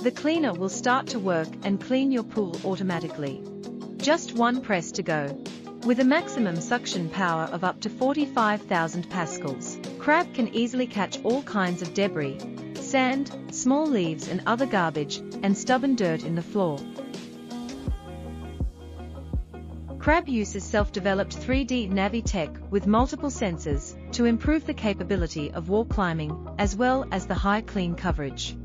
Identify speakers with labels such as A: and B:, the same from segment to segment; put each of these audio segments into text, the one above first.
A: The cleaner will start to work and clean your pool automatically. Just one press to go. With a maximum suction power of up to 45,000 pascals, Crab can easily catch all kinds of debris, sand, small leaves and other garbage, and stubborn dirt in the floor. Crab uses self-developed 3D Navi tech with multiple sensors to improve the capability of wall climbing, as well as the high clean coverage.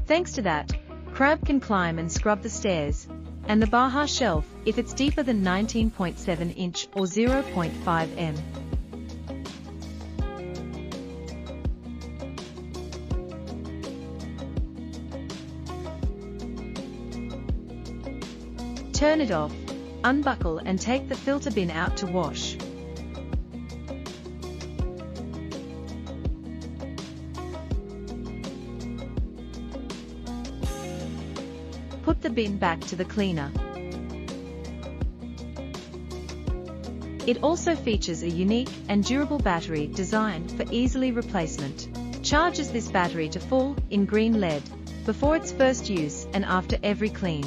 A: Thanks to that, Crab can climb and scrub the stairs, and the Baja shelf if it's deeper than 19.7 inch or 0.5 m. Turn it off, unbuckle and take the filter bin out to wash. Put the bin back to the cleaner. It also features a unique and durable battery designed for easily replacement. Charges this battery to full, in green LED, before its first use and after every clean.